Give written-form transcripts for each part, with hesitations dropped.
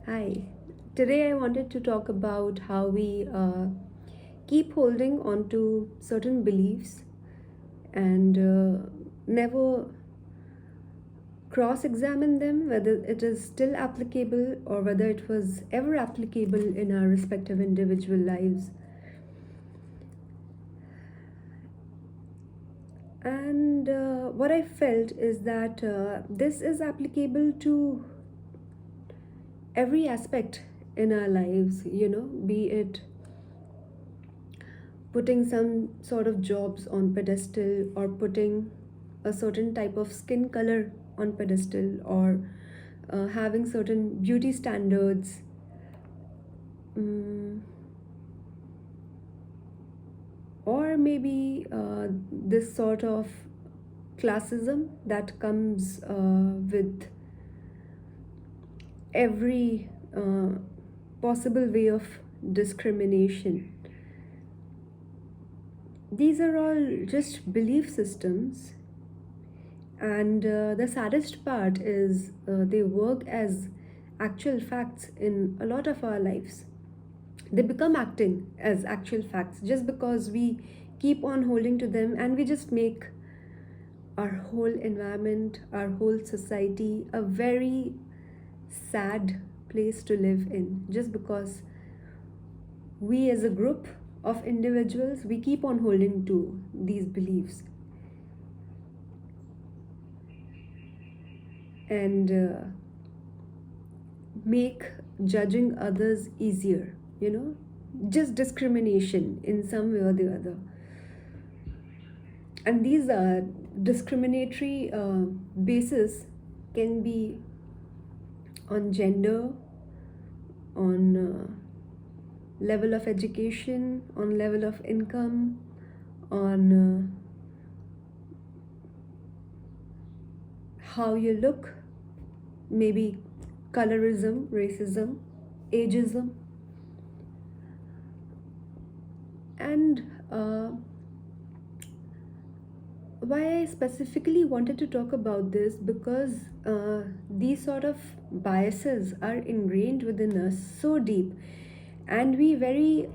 Hi. Today I wanted to talk about how we keep holding on to certain beliefs and never cross examine them, whether it is still applicable or whether it was ever applicable in our respective individual lives. And what I felt is that this is applicable to every aspect in our lives, be it putting some sort of jobs on pedestal or putting a certain type of skin color on pedestal or having certain beauty standards, mm, or maybe this sort of classism that comes with every possible way of discrimination. These are all just belief systems. And the saddest part is they work as actual facts in a lot of our lives. They become acting as actual facts just because we keep on holding to them, and we just make our whole environment, our whole society a very sad place to live in just because we as a group of individuals we keep on holding to these beliefs. And make judging others easier, just discrimination in some way or the other. And these discriminatory bases can be on gender, on level of education, on level of income, on how you look, maybe colorism, racism, ageism. And why I specifically wanted to talk about this because these sort of biases are ingrained within us so deep, and we very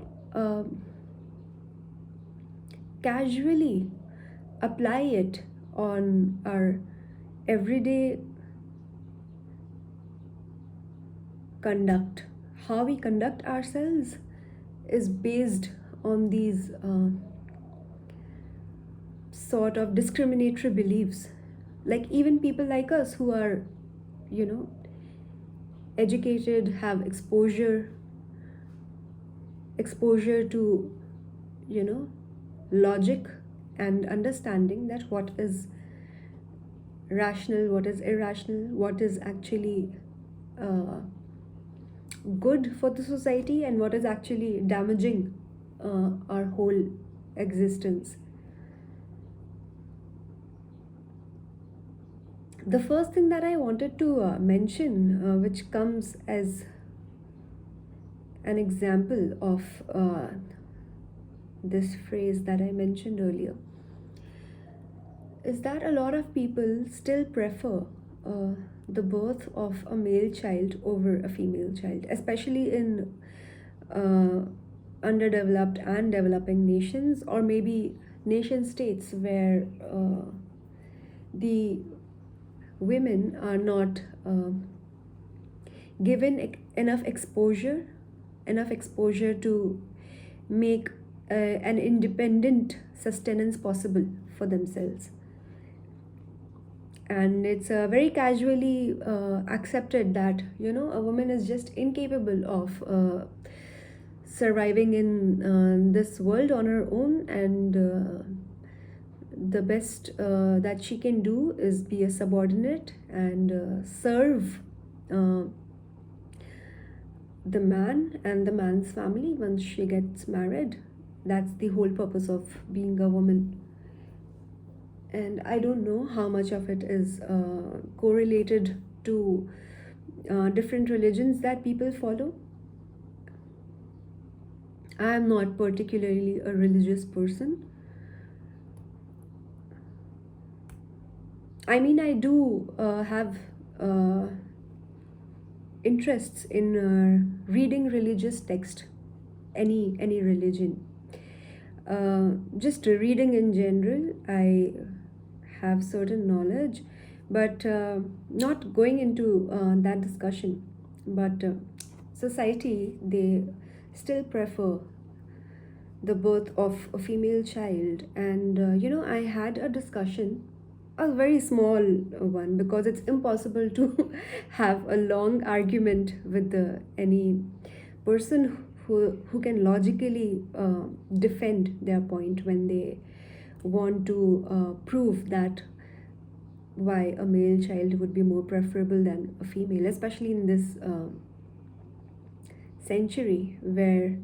casually apply it on our everyday conduct. How we conduct ourselves is based on these sort of discriminatory beliefs. Like, even people like us who are, you know, educated, have exposure to, you know, logic and understanding that what is rational, what is irrational, what is actually uh, good for the society, and what is actually damaging our whole existence. The first thing that I wanted to mention, which comes as an example of this phrase that I mentioned earlier, is that a lot of people still prefer uh, the birth of a male child over a female child, especially in uh, underdeveloped and developing nations, or maybe nation states where the women are not given enough exposure to make an independent sustenance possible for themselves. And it's very casually accepted that a woman is just incapable of surviving in this world on her own, and the best that she can do is be a subordinate and serve uh, the man and the man's family once she gets married. That's the whole purpose of being a woman. And I don't know how much of it is correlated to different religions that people follow. I am not particularly a religious person. I mean, I do have uh, interests in reading religious text, any religion. Just reading in general, I have certain knowledge, but not going into that discussion. But society, they still prefer the birth of a female child. And I had a discussion, a very small one, because it's impossible to have a long argument with any person who can logically defend their point when they want to prove that why a male child would be more preferable than a female, especially in this century where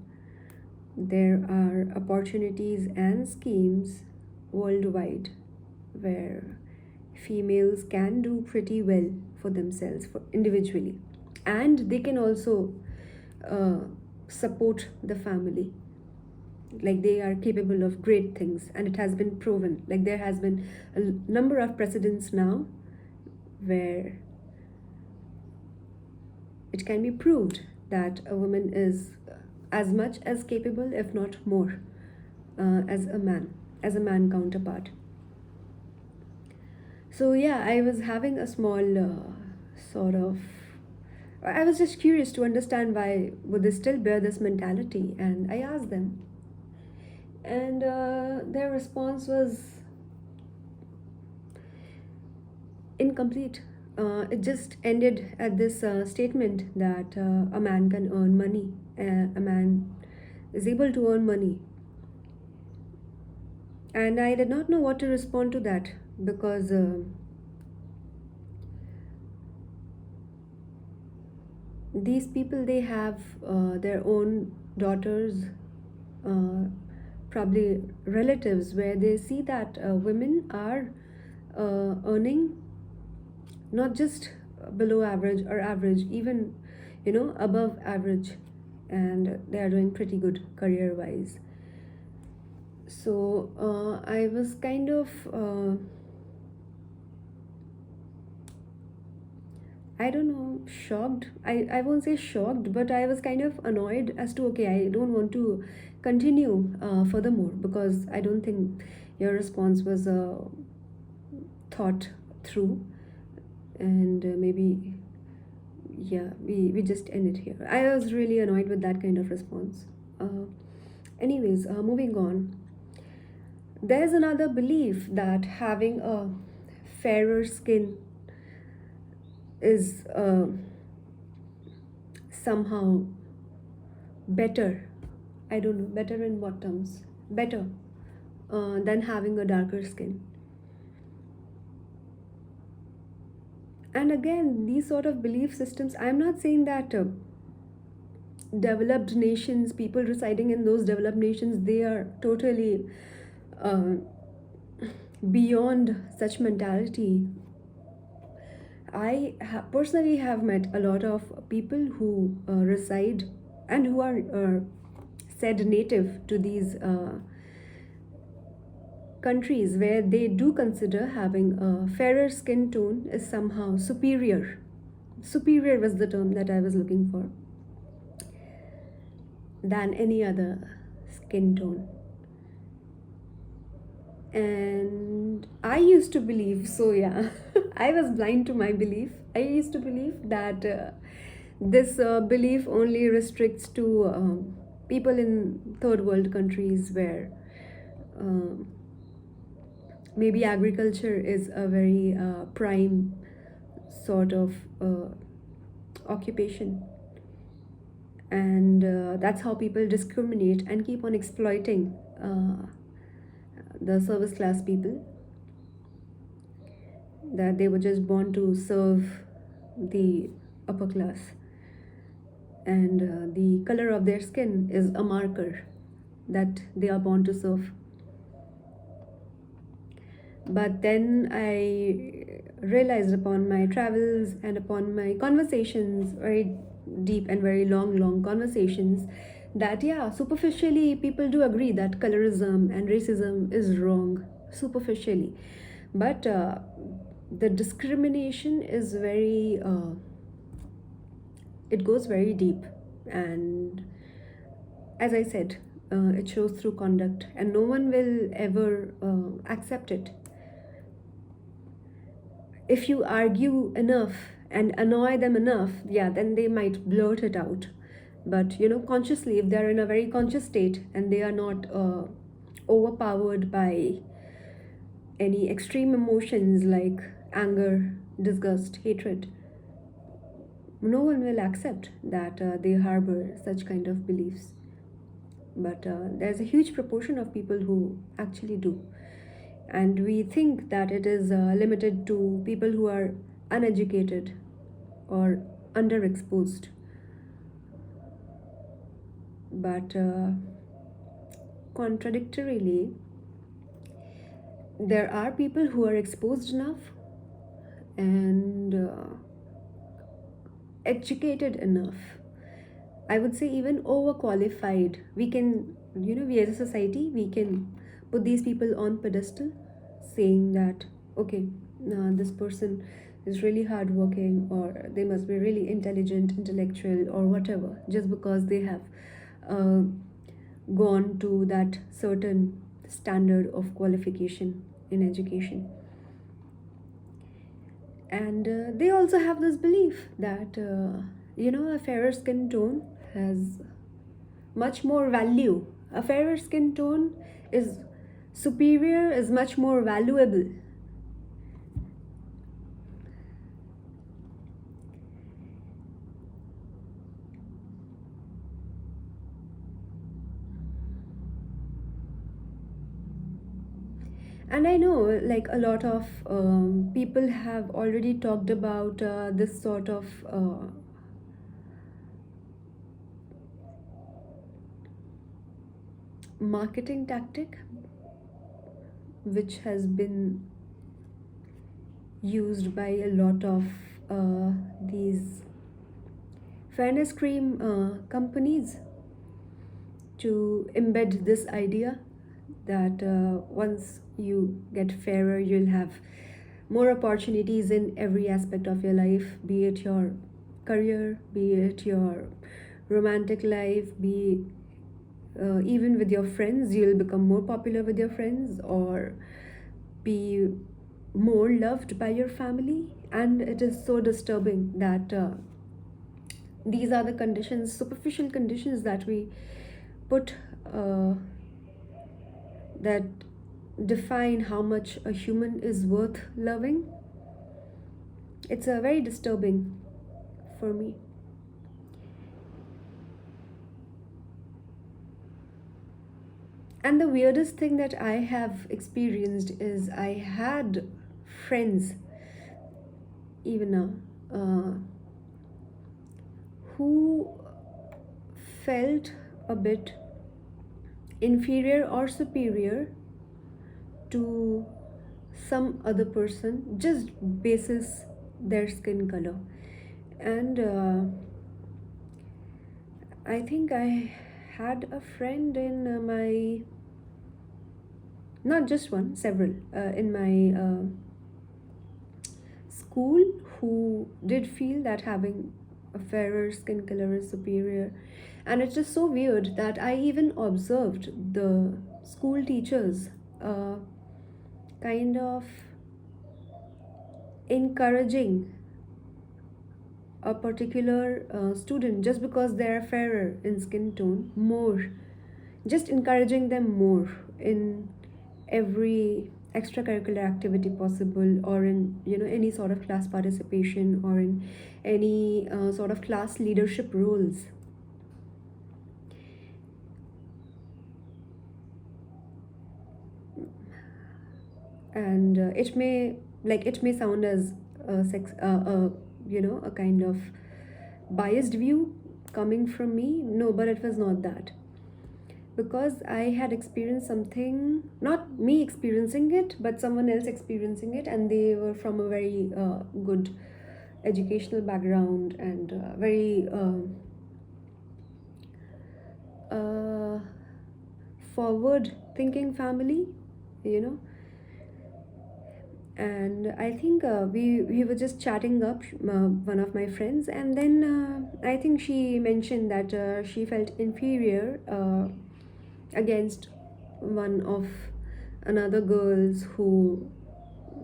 there are opportunities and schemes worldwide where females can do pretty well for themselves for individually, and they can also uh, support the family. Like they are capable of great things, and it has been proven. Like there has been a number of precedents now where it can be proved that a woman is as much as capable, if not more, as a man counterpart. So yeah, I was having a small sort of. I was just curious to understand why would they still bear this mentality, and I asked them, and their response was incomplete. It just ended at this statement that a man can earn money. A man is able to earn money, and I did not know what to respond to that because these people, they have their own daughters, uh, probably relatives, where they see that women are earning not just below average or average, even above average, and they are doing pretty good career wise. So I was kind of I don't know, shocked. I won't say shocked, but I was kind of annoyed as to, okay, I don't want to continue furthermore because I don't think your response was thought through. And maybe, yeah, we just end it here. I was really annoyed with that kind of response. Anyways, moving on. There's another belief that having a fairer skin is somehow better. I don't know, better in what terms? Better than having a darker skin. And again, these sort of belief systems, I'm not saying that developed nations, people residing in those developed nations, they are totally uh, beyond such mentality. Personally have met a lot of people who reside and who are said native to these countries where they do consider having a fairer skin tone is somehow superior. Superior was the term that I was looking for, than any other skin tone. And I used to believe, so yeah, I was blind to my belief. I used to believe that this belief only restricts to people in third world countries where um maybe agriculture is a very prime sort of occupation, and that's how people discriminate and keep on exploiting the service class people, that they were just born to serve the upper class, and the color of their skin is a marker that they are born to serve. But then I realized upon my travels and upon my conversations, very deep and very long conversations, that yeah, superficially people do agree that colorism and racism is wrong, superficially. But the discrimination is very it goes very deep, and as I said, it shows through conduct, and no one will ever accept it. If you argue enough and annoy them enough, yeah, then they might blurt it out. But consciously, if they're in a very conscious state and they are not overpowered by any extreme emotions like anger, disgust, hatred, no one will accept that they harbor such kind of beliefs. But there's a huge proportion of people who actually do. And we think that it is limited to people who are uneducated or underexposed. But contradictorily, there are people who are exposed enough and educated enough, I would say even overqualified. We can, we as a society, we can put these people on pedestal, saying that, okay, this person is really hardworking, or they must be really intelligent, intellectual, or whatever, just because they have uh, gone to that certain standard of qualification in education. And they also have this belief that a fairer skin tone has much more value. A fairer skin tone is superior, is much more valuable. And I know, like, a lot of people have already talked about this sort of marketing tactic, which has been used by a lot of these fairness cream companies to embed this idea that once you get fairer, you'll have more opportunities in every aspect of your life, be it your career, be it your romantic life, be even with your friends, you'll become more popular with your friends, or be more loved by your family. And it is so disturbing that these are the conditions, superficial conditions, that we put that define how much a human is worth loving. It's very disturbing for me. And the weirdest thing that I have experienced is I had friends, even now, who felt a bit inferior or superior to some other person just basis their skin color. And I think I had a friend in my, not just one, several, in my school, who did feel that having a fairer skin color is superior. And it's just so weird that I even observed the school teachers kind of encouraging a particular student just because they are fairer in skin tone more, just encouraging them more in every extracurricular activity possible, or in any sort of class participation, or in any sort of class leadership roles. And it may sound as a kind of biased view coming from me. No, but it was not that, because I had experienced something, not me experiencing it, but someone else experiencing it, and they were from a very good educational background, and very forward thinking family, you know And I think we were just chatting up, one of my friends, and then I think she mentioned that she felt inferior against one of another girls who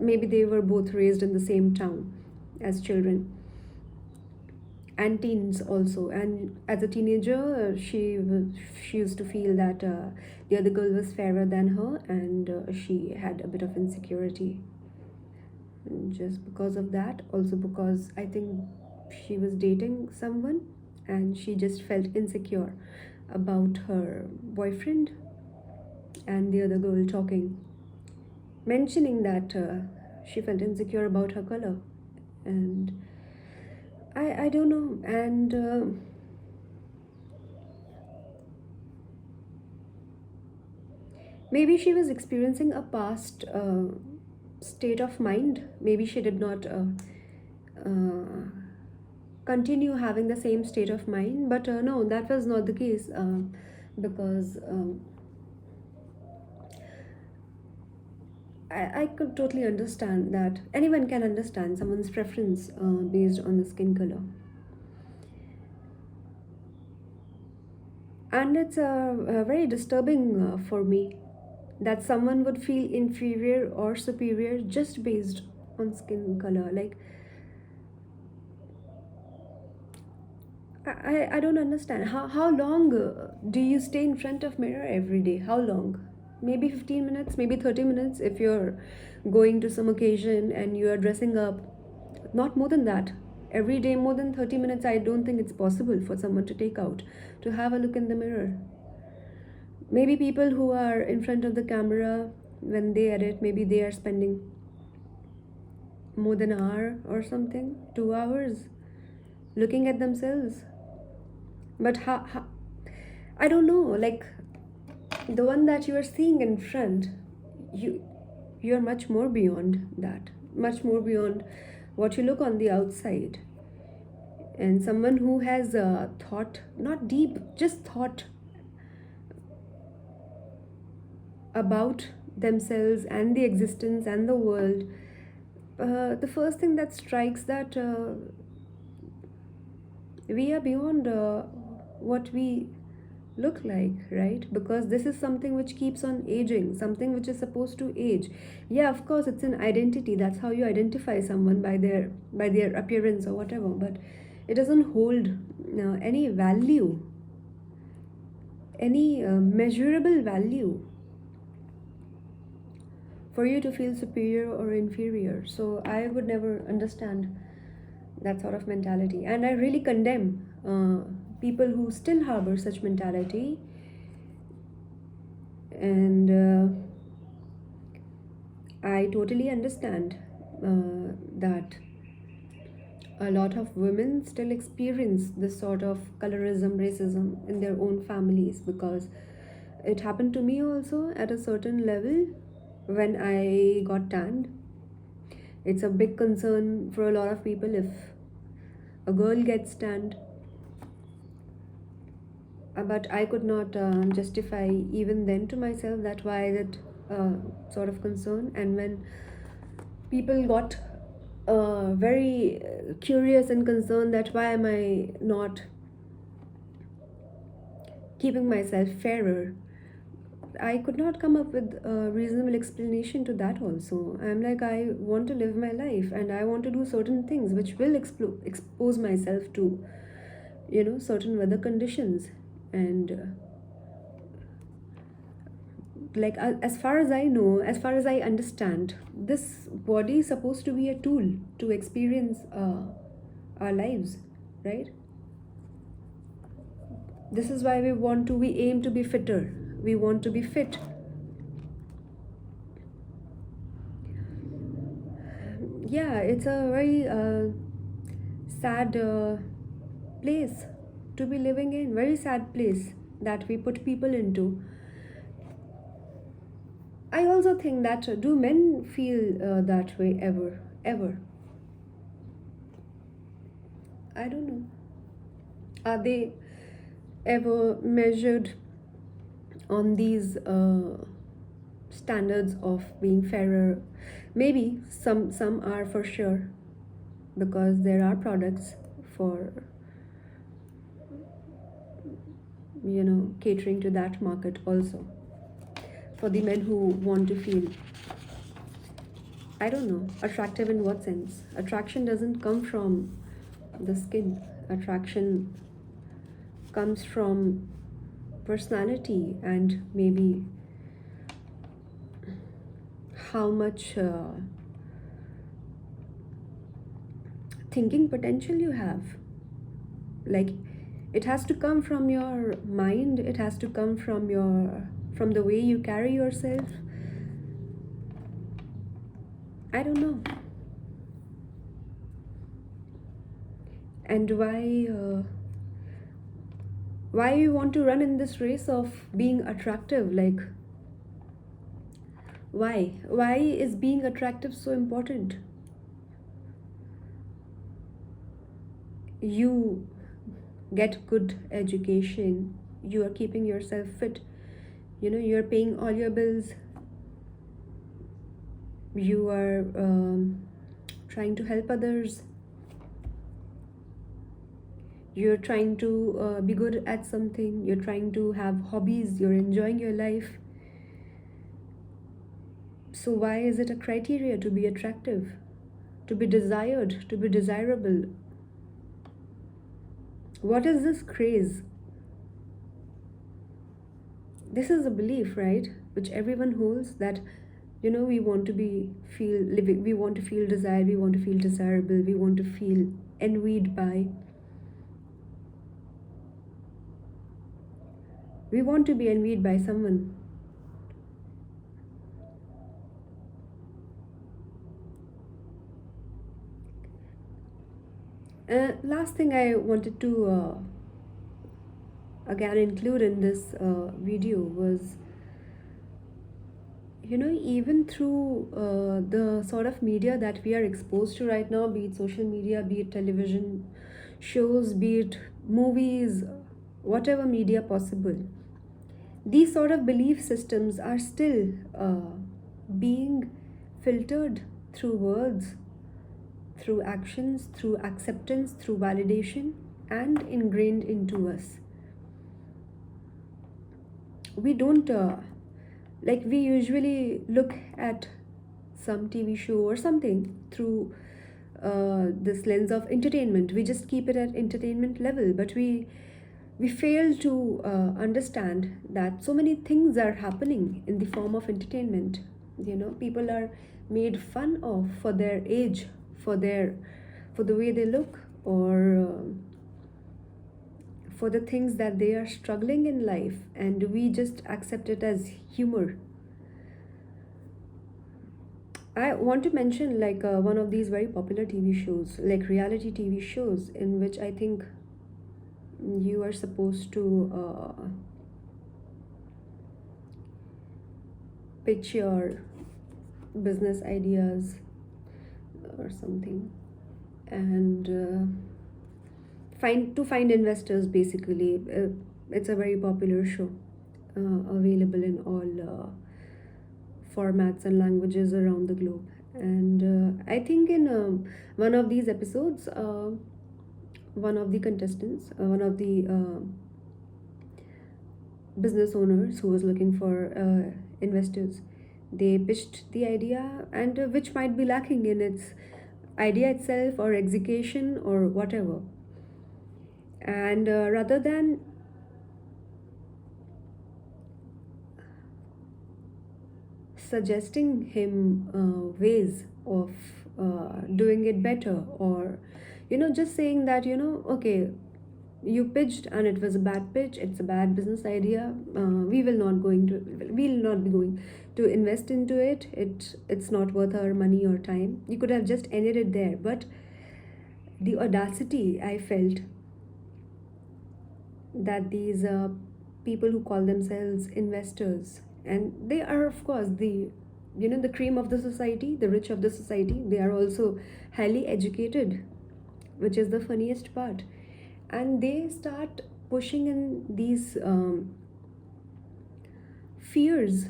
maybe they were both raised in the same town as children and teens also. And as a teenager, she used to feel that the other girl was fairer than her, and she had a bit of insecurity just because of that. Also because I think she was dating someone and she just felt insecure about her boyfriend and the other girl talking, mentioning that she felt insecure about her color. And I don't know. And maybe she was experiencing a past state of mind. Maybe she did not uh, continue having the same state of mind. But no, that was not the case, because I could totally understand that anyone can understand someone's preference based on the skin color. And it's very disturbing for me that someone would feel inferior or superior just based on skin color. Like, I don't understand. How long do you stay in front of mirror every day? How long? Maybe 15 minutes, maybe 30 minutes if you're going to some occasion and you are dressing up. Not more than that. Every day, more than 30 minutes, I don't think it's possible for someone to take out to have a look in the mirror. Maybe people who are in front of the camera when they edit, maybe they are spending more than an hour or something, 2 hours looking at themselves. But how I don't know, like the one that you are seeing in front, you you're much more beyond that, much more beyond what you look on the outside. And someone who has thought, not deep, just thought about themselves and the existence and the world, the first thing that strikes that we are beyond what we look like, right? Because this is something which keeps on aging, something which is supposed to age. Yeah, of course, it's an identity. That's how you identify someone, by their appearance or whatever. But it doesn't hold any value, any measurable value for you to feel superior or inferior. So I would never understand that sort of mentality, and I really condemn people who still harbor such mentality. And I totally understand that a lot of women still experience this sort of colorism, racism in their own families, because it happened to me also at a certain level when I got tanned. It's a big concern for a lot of people if a girl gets tanned. But I could not justify even then to myself that why that sort of concern. And when people got very curious and concerned that why am I not keeping myself fairer, I could not come up with a reasonable explanation to that also. I'm like, I want to live my life and I want to do certain things which will expose myself to, certain weather conditions. And like, as far as I know, as far as I understand, this body is supposed to be a tool to experience our lives, right? This is why we aim to be fitter. We want to be fit. Yeah, it's a very sad place to be living in, very sad place that we put people into. I also think that do men feel that way ever? I don't know. Are they ever measured on these standards of being fairer, Maybe some are for sure, because there are products for, catering to that market also, for the men who want to feel, I don't know, attractive. In what sense? Attraction doesn't come from the skin. Attraction comes from personality, and maybe how much thinking potential you have. Like, it has to come from your mind, it has to come from the way you carry yourself. I don't know. And why you want to run in this race of being attractive? Like, why is being attractive so important? You get good education, you are keeping yourself fit, you're paying all your bills, you are trying to help others, you're trying to be good at something, you're trying to have hobbies, you're enjoying your life. So why is it a criteria to be attractive, to be desired, to be desirable? What is this craze? This is a belief, right, which everyone holds, that we want to be feel living, we want to feel desired, we want to feel desirable, we want to feel envied by, we want to be envied by someone. Last thing I wanted to again include in this video was, even through the sort of media that we are exposed to right now, be it social media, be it television shows, be it movies, whatever media possible, these sort of belief systems are still being filtered through words, through actions, through acceptance, through validation, and ingrained into us. We don't like, we usually look at some TV show or something through this lens of entertainment. We just keep it at entertainment level, but we fail to understand that so many things are happening in the form of entertainment. People are made fun of for their age, for the way they look, or for the things that they are struggling in life, and we just accept it as humor. I want to mention, like, one of these very popular TV shows, like reality TV shows, in which I think you are supposed to pitch your business ideas or something, and find investors, basically. It's a very popular show, available in all formats and languages around the globe. And I think in one of these episodes, one of the contestants, one of the business owners who was looking for investors, they pitched the idea, and which might be lacking in its idea itself, or execution, or whatever. And rather than suggesting him ways of doing it better, or just saying that, okay, you pitched and it was a bad pitch, it's a bad business idea, we'll not be going to invest into it, it's not worth our money or time. You could have just ended it there. But the audacity I felt, that these people who call themselves investors, and they are, of course, the cream of the society, the rich of the society, they are also highly educated, which is the funniest part. And they start pushing in these fears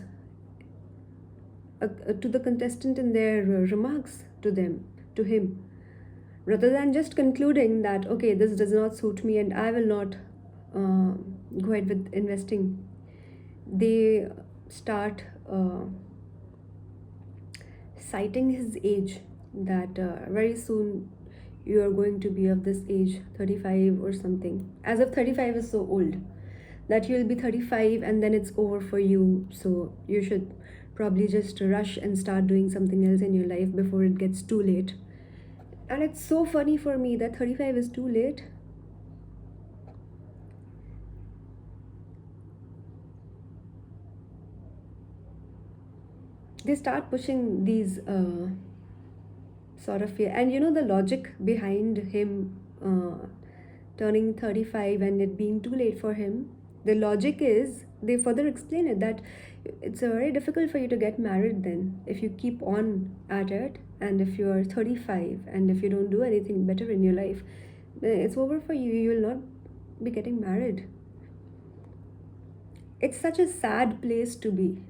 to the contestant in their remarks to him, rather than just concluding that, okay, this does not suit me and I will not uh, go ahead with investing. They start citing his age, that very soon you are going to be of this age, 35 or something, as if 35 is so old, that you'll be 35 and then it's over for you, so you should probably just rush and start doing something else in your life before it gets too late. And it's so funny for me that 35 is too late. They start pushing these sort of fear. And you know the logic behind him turning 35 and it being too late for him? The logic is, they further explain it, that it's very difficult for you to get married then if you keep on at it, and if you are 35 and if you don't do anything better in your life, then it's over for you. You will not be getting married. It's such a sad place to be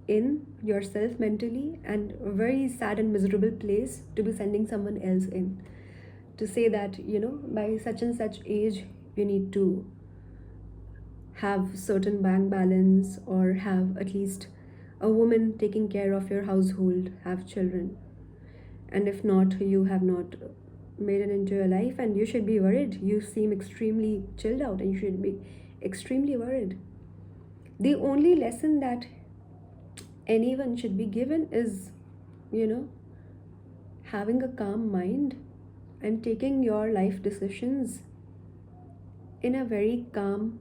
in yourself mentally, and a very sad and miserable place to be sending someone else in, to say that, by such and such age you need to have certain bank balance, or have at least a woman taking care of your household, have children, and if not, you have not made it into your life, and you should be worried. You seem extremely chilled out and you should be extremely worried. The only lesson that anyone should be given is, you know, having a calm mind and taking your life decisions in a very calm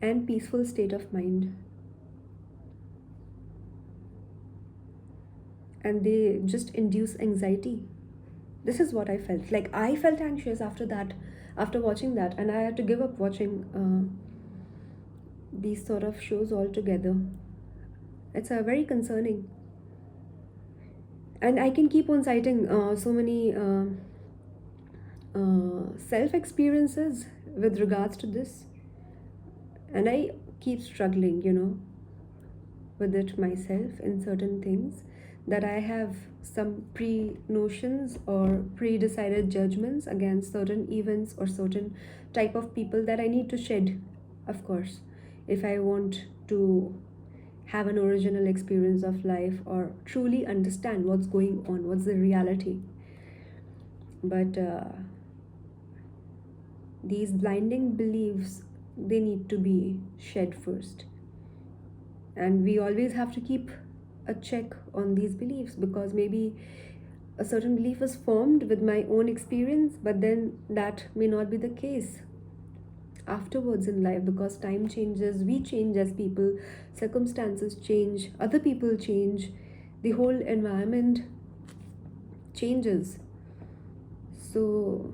and peaceful state of mind. And they just induce anxiety. This is what I felt. Like, I felt anxious after that, after watching that, and I had to give up watching these sort of shows altogether. It's very concerning. And I can keep on citing so many self experiences with regards to this, and I keep struggling, with it myself in certain things, that I have some pre notions or pre decided judgments against certain events or certain type of people that I need to shed, of course, if I want to have an original experience of life or truly understand what's going on, what's the reality. But these blinding beliefs, they need to be shed first. And we always have to keep a check on these beliefs, because maybe a certain belief is formed with my own experience, but then that may not be the case afterwards in life, because time changes, we change as people, circumstances change, other people change, the whole environment changes. So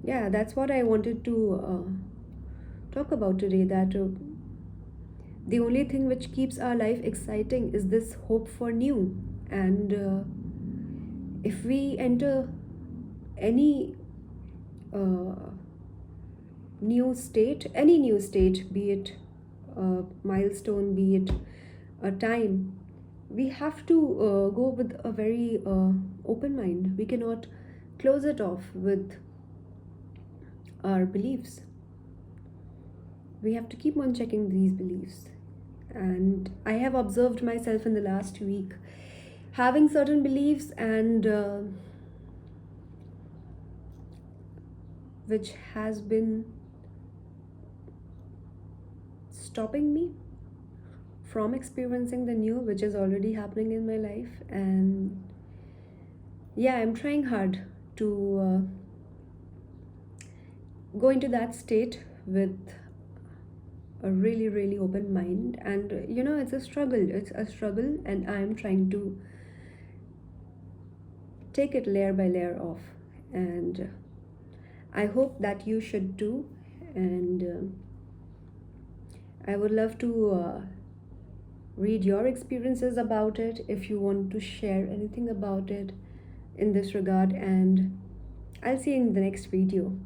yeah, that's what I wanted to talk about today, that the only thing which keeps our life exciting is this hope for new. And if we enter any any new state, be it a milestone, be it a time, we have to go with a very open mind. We cannot close it off with our beliefs. We have to keep on checking these beliefs. And I have observed myself in the last week having certain beliefs, and which has been stopping me from experiencing the new, which is already happening in my life. And yeah, I'm trying hard to go into that state with a really, really open mind. And it's a struggle, and I'm trying to take it layer by layer off. And I hope that you should too. And I would love to read your experiences about it, if you want to share anything about it in this regard. And I'll see you in the next video.